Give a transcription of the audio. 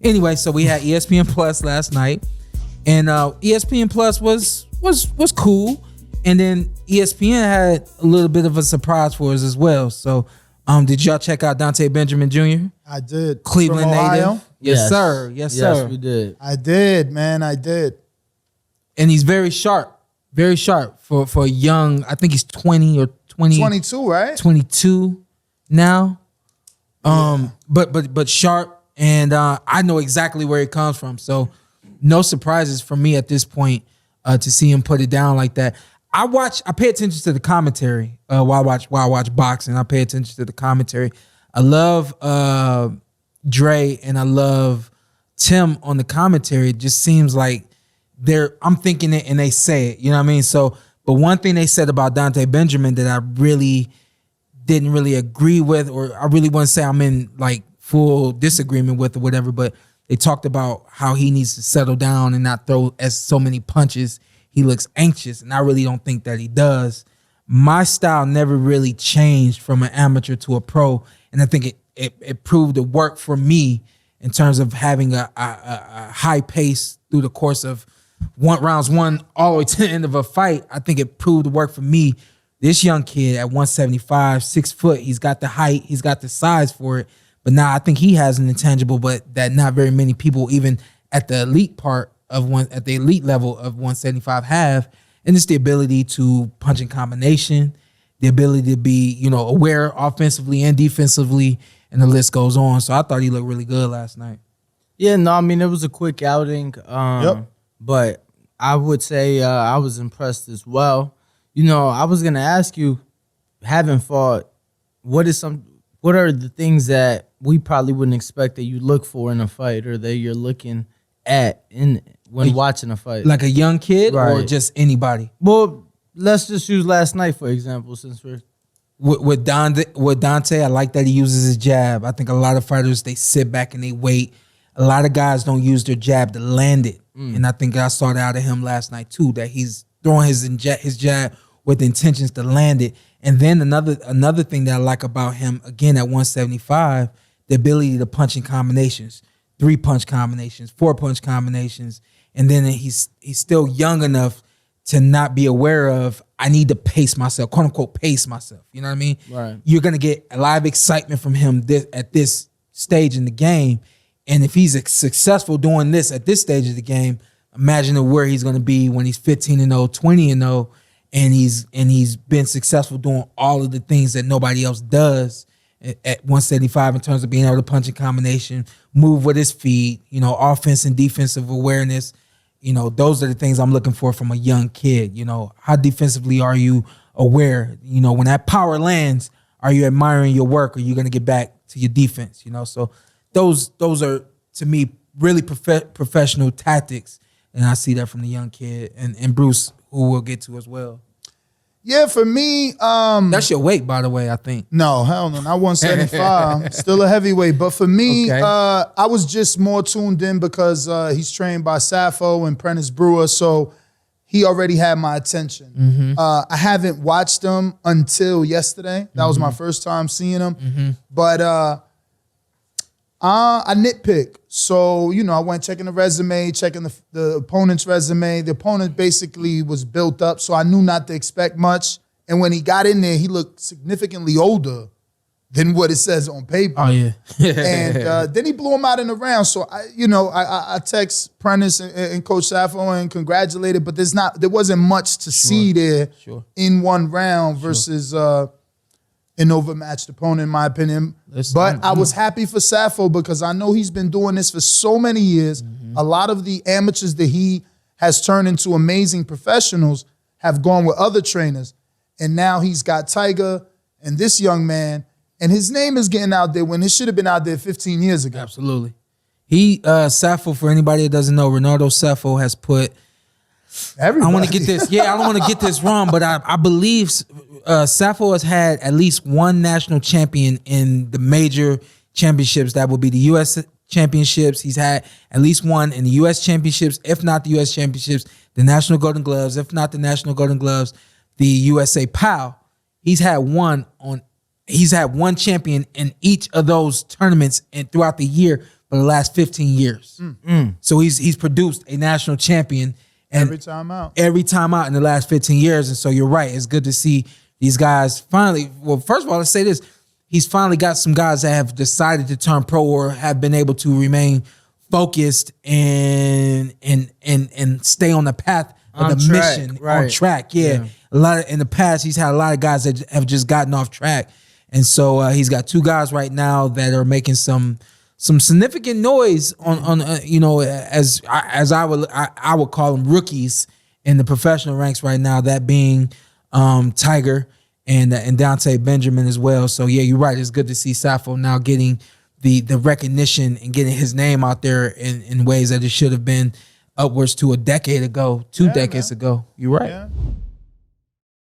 Anyway, so we had ESPN Plus last night, and ESPN Plus was cool, and then ESPN had a little bit of a surprise for us as well. So, did y'all check out Dante Benjamin Jr.? I did. Cleveland From Ohio? native. Yes, sir. Yes, sir. Yes, we did. I did, man. I did. And he's very sharp for a young. I think he's 20 or 22, right? 22 now. But sharp. And I know exactly where it comes from. So no surprises for me at this point to see him put it down like that. I pay attention to the commentary while I watch boxing. I pay attention to the commentary. I love Dre and I love Tim on the commentary. It just seems like I'm thinking it and they say it. You know what I mean? So, but one thing they said about Dante Benjamin that I really didn't really agree with, or I really wouldn't say I'm in like full disagreement with or whatever, but they talked about how he needs to settle down and not throw as so many punches. He looks anxious, and I really don't think that he does. My style never really changed from an amateur to a pro, and I think it proved to work for me in terms of having a high pace through the course of rounds one all the way to the end of a fight. I think it proved to work for me. This young kid at 175, 6 foot, he's got the height, he's got the size for it. But now I think he has an intangible, but that not very many people, even at the elite at the elite level of 175 have. And it's the ability to punch in combination, the ability to be, aware offensively and defensively, and the list goes on. So I thought he looked really good last night. Yeah, no, I mean, it was a quick outing. But I would say I was impressed as well. I was going to ask you, having fought, what are the things that we probably wouldn't expect that you look for in a fight or that you're looking at when watching a fight? Like a young kid, right, or just anybody? Well, let's just use last night, for example, since we're... With Dante, I like that he uses his jab. I think a lot of fighters, they sit back and they wait. A lot of guys don't use their jab to land it. And I think I saw that out of him last night too, that he's throwing his jab with intentions to land it. And then another thing that I like about him, again, at 175, the ability to punch in combinations, 3-punch combinations, 4-punch combinations. And then he's still young enough to not be aware of, I need to pace myself, quote unquote, pace myself. You know what I mean? Right. You're going to get a lot of excitement from him at this stage in the game. And if he's successful doing this at this stage of the game, imagine where he's going to be when he's 15-0, 20-0, and he's been successful doing all of the things that nobody else does at 175 in terms of being able to punch in combination, move with his feet, offense and defensive awareness. Those are the things I'm looking for from a young kid. How defensively are you aware? When that power lands, are you admiring your work, or are you going to get back to your defense? So those are, to me, really professional tactics, and I see that from the young kid and Bruce, who we'll get to as well. Yeah, for me, that's your weight, by the way, I think. No, hell no, not 175. Still a heavyweight. But for me, okay. I was just more tuned in because he's trained by Sappho and Prentice Brewer, so he already had my attention. Mm-hmm. I haven't watched him until yesterday. That was my first time seeing him. Mm-hmm. But I nitpick. So, I went checking the resume, checking the opponent's resume. The opponent basically was built up, so I knew not to expect much. And when he got in there, he looked significantly older than what it says on paper. Oh, yeah. And then he blew him out in the round. So, I text Prentice and Coach Sappho and congratulated, but there wasn't much to see there in one round versus an overmatched opponent, in my opinion. But I was happy for Sappho because I know he's been doing this for so many years. Mm-hmm. A lot of the amateurs that he has turned into amazing professionals have gone with other trainers. And now he's got Tiger and this young man, and his name is getting out there when it should have been out there 15 years ago. Absolutely. Sappho, for anybody that doesn't know, Ronaldo Sappho has put... Everybody. I want to get this. Yeah, I don't want to get this wrong, but I believe Sappho has had at least one national champion in the major championships. That will be the U.S. championships. He's had at least one in the U.S. championships, if not the U.S. championships, the National Golden Gloves, if not the National Golden Gloves, the USA PAL. He's had one champion in each of those tournaments and throughout the year but the last 15 years. So he's produced a national champion and Every time out in the last 15 years. And so you're right. It's good to see these guys finally. Well, first of all, let's say this. He's finally got some guys that have decided to turn pro or have been able to remain focused and stay on the path of the mission on track. Yeah. A lot of, in the past, he's had a lot of guys that have just gotten off track. And so he's got 2 guys right now that are making some significant noise on as I would call them rookies in the professional ranks right now. That being Tiger and Dante Benjamin as well. So yeah, you're right. It's good to see Safo now getting the recognition and getting his name out there in ways that it should have been upwards to a decade ago, 2 decades ago. You're right. Yeah.